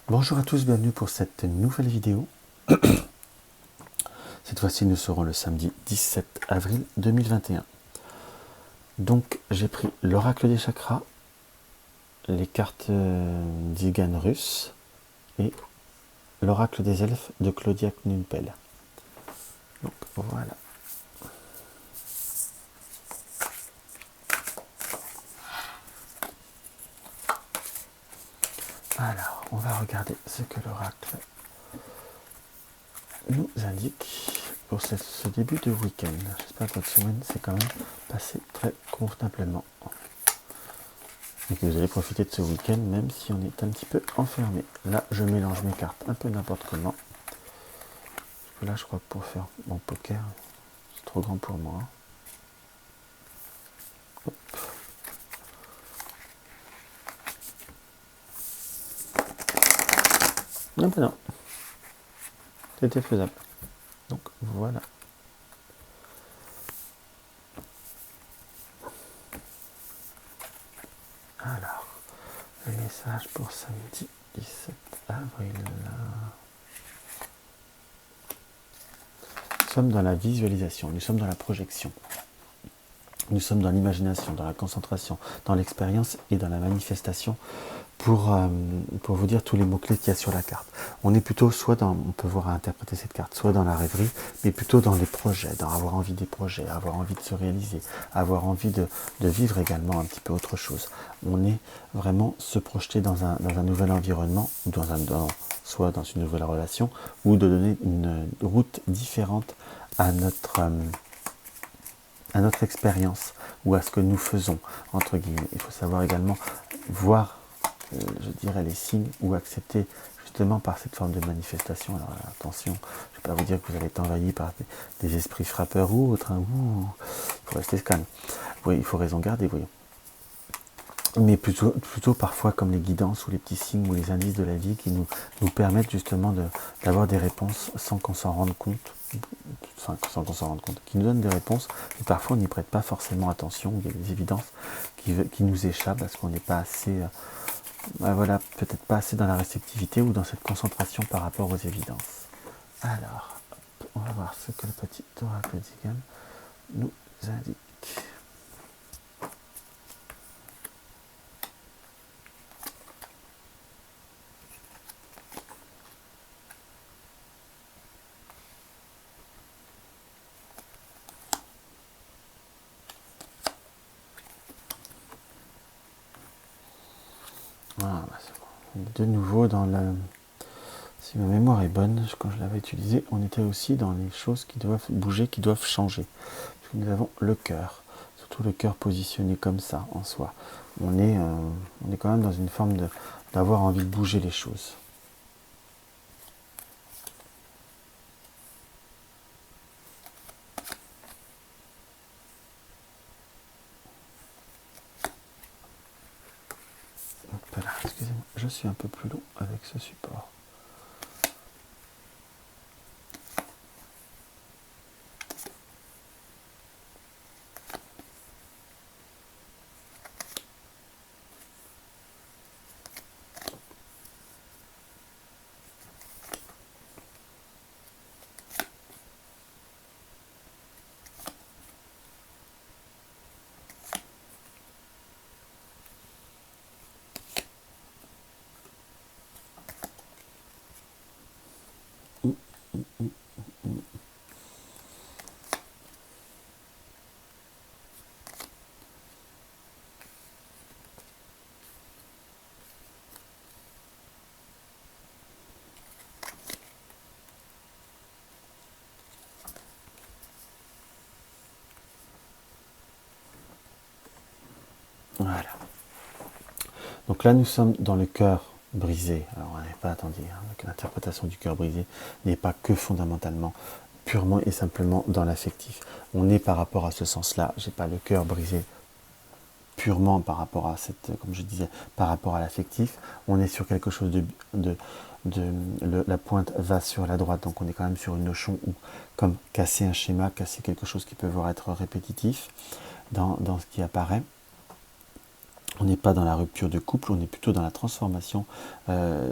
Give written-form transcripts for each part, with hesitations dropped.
Bonjour à tous, bienvenue pour cette nouvelle vidéo. Cette fois-ci, nous serons le samedi 17 avril 2021. Donc, j'ai pris l'oracle des chakras, les cartes d'Igan russe et l'oracle des elfes de Claudia Knunpel. Donc, voilà. Alors, on va regarder ce que l'oracle nous indique pour ce début de week-end. J'espère que votre semaine s'est quand même passée très convenablement. Et que vous allez profiter de ce week-end même si on est un petit peu enfermé. Là, je mélange mes cartes un peu n'importe comment. Parce que là, je crois que pour faire mon poker, c'est trop grand pour moi. Hop. Non, ben non. C'était faisable. Donc, voilà. Alors, le message pour samedi 17 avril. Nous sommes dans la visualisation, nous sommes dans la projection. Nous sommes dans l'imagination, dans la concentration, dans l'expérience et dans la manifestation pour vous dire tous les mots-clés qu'il y a sur la carte. On est plutôt soit dans, on peut voir à interpréter cette carte, soit dans la rêverie, mais plutôt dans les projets, dans avoir envie des projets, avoir envie de se réaliser, avoir envie de vivre également un petit peu autre chose. On est vraiment se projeter dans un nouvel environnement, soit dans une nouvelle relation, ou de donner une route différente à notre expérience ou à ce que nous faisons, entre guillemets. Il faut savoir également voir, je dirais, les signes ou accepter justement par cette forme de manifestation. Alors attention, je ne vais pas vous dire que vous allez être envahi par des esprits frappeurs ou autres. Il faut rester calme. Oui, il faut raison garder, oui. Mais plutôt parfois comme les guidances ou les petits signes ou les indices de la vie qui nous permettent justement d'avoir des réponses sans qu'on s'en rende compte, qui nous donnent des réponses, et parfois on n'y prête pas forcément attention, il y a des évidences qui nous échappent parce qu'on n'est pas assez, voilà, peut-être pas assez dans la réceptivité ou dans cette concentration par rapport aux évidences. Alors, on va voir ce que le petit oracle d'Igan nous indique. Ah, bah c'est bon. De nouveau dans la... Si ma mémoire est bonne, quand je l'avais utilisé, on était aussi dans les choses qui doivent bouger, qui doivent changer. Parce que nous avons le cœur, surtout le cœur positionné comme ça en soi. On est quand même dans une forme d'avoir envie de bouger les choses. Voilà, excusez-moi, je suis un peu plus long avec ce support. Voilà. Donc là, nous sommes dans le cœur brisé. Alors, on n'est pas attendu. L'interprétation du cœur brisé n'est pas que fondamentalement, purement et simplement dans l'affectif. On est par rapport à ce sens-là. J'ai pas le cœur brisé purement par rapport à cette, comme je disais, par rapport à l'affectif. On est sur quelque chose la pointe va sur la droite, donc on est quand même sur une notion où, comme casser un schéma, casser quelque chose qui peut voir être répétitif dans ce qui apparaît. On n'est pas dans la rupture de couple, on est plutôt dans la transformation, je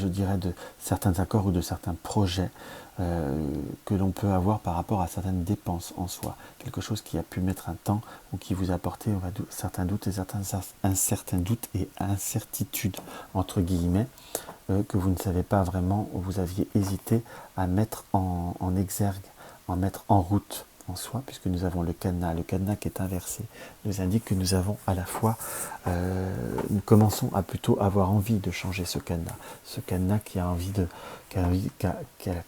dirais, de certains accords ou de certains projets que l'on peut avoir par rapport à certaines dépenses en soi. Quelque chose qui a pu mettre un temps ou qui vous a apporté certains doutes et certains doutes et incertitudes, entre guillemets, que vous ne savez pas vraiment, ou vous aviez hésité à mettre en exergue, en mettre en route en soi, puisque nous avons le cadenas qui est inversé, nous indique que nous avons à la fois, nous commençons à plutôt avoir envie de changer ce cadenas qui a envie de, qui a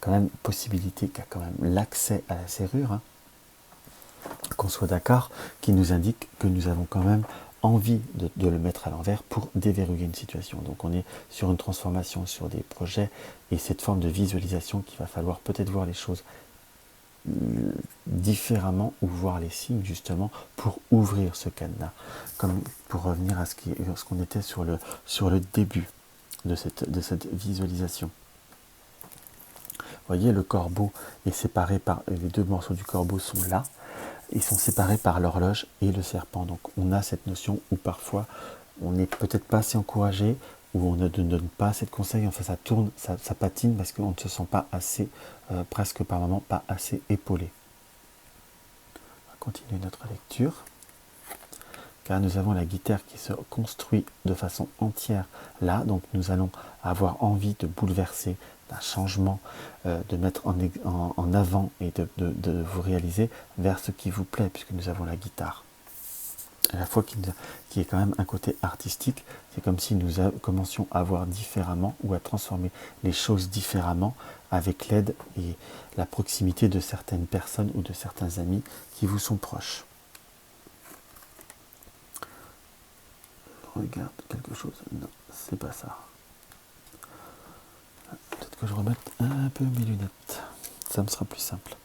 quand même possibilité, qui a quand même l'accès à la serrure, hein, qu'on soit d'accord, qui nous indique que nous avons quand même envie de le mettre à l'envers pour déverrouiller une situation. Donc on est sur une transformation, sur des projets, et cette forme de visualisation qu'il va falloir peut-être voir les choses différemment ou voir les signes justement pour ouvrir ce cadenas, comme pour revenir à ce qu'on était sur le début de cette visualisation. Vous voyez, le corbeau est séparé par, les deux morceaux du corbeau sont là, ils sont séparés par l'horloge et le serpent. Donc on a cette notion où parfois on n'est peut-être pas assez encouragé, où on ne donne pas assez de conseils, enfin ça tourne, ça patine parce qu'on ne se sent pas assez, presque par moments pas assez épaulé. On va continuer notre lecture, car nous avons la guitare qui se construit de façon entière là, donc nous allons avoir envie de bouleverser, d'un changement, de mettre en avant et de vous réaliser vers ce qui vous plaît, puisque nous avons la guitare. À la fois qui est quand même un côté artistique, c'est comme si nous commencions à voir différemment ou à transformer les choses différemment avec l'aide et la proximité de certaines personnes ou de certains amis qui vous sont proches. Je regarde quelque chose, non, c'est pas ça. Peut-être que je remette un peu mes lunettes, ça me sera plus simple.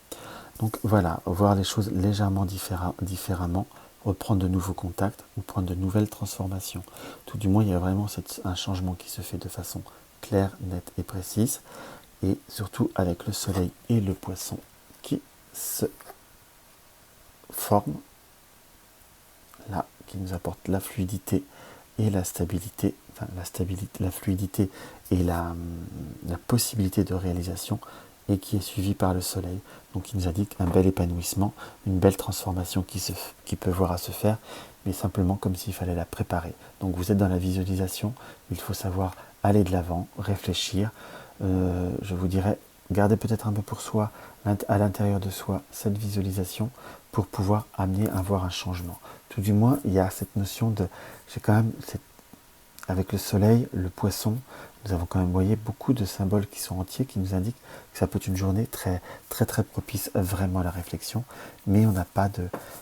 Donc voilà, voir les choses légèrement différemment, reprendre de nouveaux contacts ou prendre de nouvelles transformations. Tout du moins, il y a vraiment un changement qui se fait de façon claire, nette et précise, et surtout avec le soleil et le poisson qui se forment là, qui nous apportent la fluidité et la stabilité, la fluidité et la possibilité de réalisation, et qui est suivi par le soleil, donc il nous indique un bel épanouissement, une belle transformation qui peut voir à se faire, mais simplement comme s'il fallait la préparer. Donc vous êtes dans la visualisation, il faut savoir aller de l'avant, réfléchir, je vous dirais, garder peut-être un peu pour soi, à l'intérieur de soi, cette visualisation, pour pouvoir amener à voir un changement. Tout du moins, il y a cette notion de, j'ai quand même, avec le soleil, le poisson, nous avons quand même, vous voyez, beaucoup de symboles qui sont entiers, qui nous indiquent que ça peut être une journée très très très propice vraiment à la réflexion, mais on n'a pas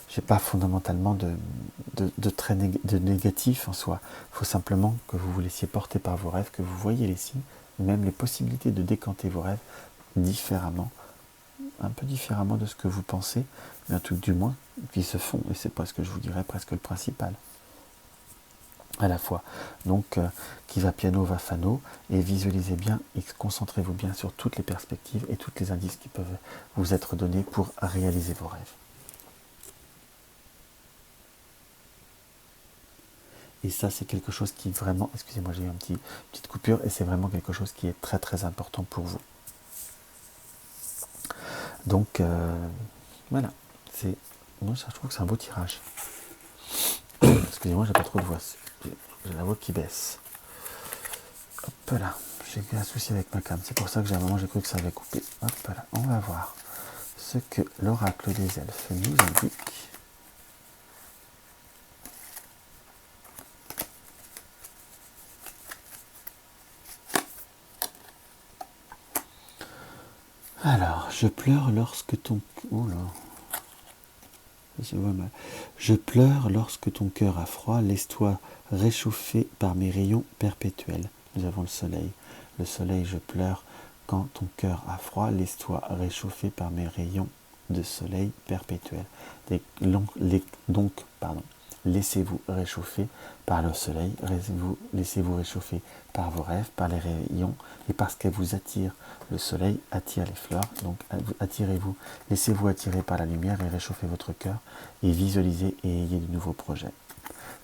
j'ai pas fondamentalement de négatif en soi. Il faut simplement que vous vous laissiez porter par vos rêves, que vous voyez les signes, même les possibilités de décanter vos rêves différemment, un peu différemment de ce que vous pensez, mais tout du moins qui se font, et c'est presque, je vous dirais, presque le principal. À la fois. Donc, qui va piano va fano, et visualisez bien et concentrez-vous bien sur toutes les perspectives et tous les indices qui peuvent vous être donnés pour réaliser vos rêves. Et ça, c'est quelque chose qui vraiment, excusez-moi, j'ai eu une petite coupure, et c'est vraiment quelque chose qui est très très important pour vous. Donc, voilà. Moi, je trouve que c'est un beau tirage. Excusez-moi, j'ai pas trop de voix. J'ai la voix qui baisse. Hop là, j'ai eu un souci avec ma cam. C'est pour ça que j'ai un moment j'ai cru que ça avait coupé. Hop là, on va voir ce que l'oracle des elfes nous indique. Alors, je pleure lorsque ton... Oh là, je vois mal. Je pleure lorsque ton cœur a froid, laisse-toi réchauffer par mes rayons perpétuels. Nous avons le soleil. Le soleil, je pleure quand ton cœur a froid, laisse-toi réchauffer par mes rayons de soleil perpétuel. Donc, laissez-vous réchauffer par le soleil, laissez-vous réchauffer par vos rêves, par les rayons, et parce qu'elle vous attire. Le soleil attire les fleurs, donc attirez-vous, laissez-vous attirer par la lumière et réchauffez votre cœur, et visualisez et ayez de nouveaux projets.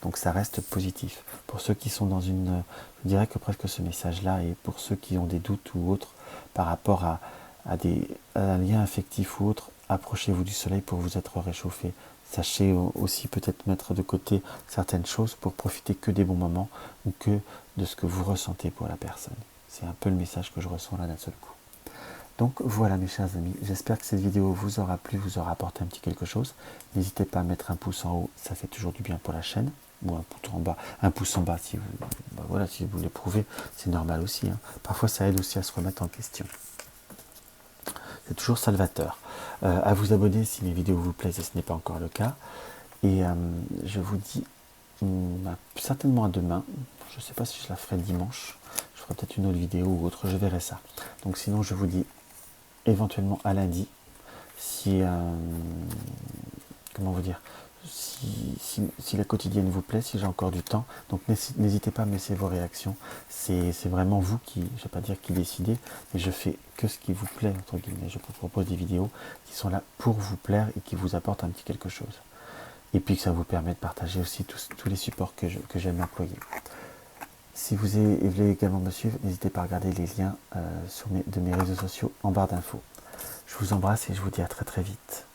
Donc ça reste positif. Pour ceux qui sont dans une... Je dirais que presque ce message-là, et pour ceux qui ont des doutes ou autres par rapport à un lien affectif ou autre, approchez-vous du soleil pour vous être réchauffé. Sachez aussi peut-être mettre de côté certaines choses pour profiter que des bons moments ou que de ce que vous ressentez pour la personne. C'est un peu le message que je ressens là d'un seul coup. Donc voilà mes chers amis, j'espère que cette vidéo vous aura plu, vous aura apporté un petit quelque chose. N'hésitez pas à mettre un pouce en haut, ça fait toujours du bien pour la chaîne. Ou un pouce en bas si vous, voilà, si vous l'éprouvez, c'est normal aussi. Hein. Parfois ça aide aussi à se remettre en question. C'est toujours salvateur. À vous abonner si mes vidéos vous plaisent et ce n'est pas encore le cas. Et je vous dis certainement à demain. Je ne sais pas si je la ferai dimanche. Je ferai peut-être une autre vidéo ou autre, je verrai ça. Donc sinon je vous dis éventuellement à lundi. Si comment vous dire, si la quotidienne vous plaît, si j'ai encore du temps, donc n'hésitez pas à me laisser vos réactions. C'est vraiment vous qui, je ne vais pas dire qui décidez, mais je fais que ce qui vous plaît, entre guillemets. Je vous propose des vidéos qui sont là pour vous plaire et qui vous apportent un petit quelque chose. Et puis que ça vous permet de partager aussi tous les supports que j'aime employer. Si vous voulez également me suivre, n'hésitez pas à regarder les liens de mes réseaux sociaux en barre d'infos. Je vous embrasse et je vous dis à très très vite.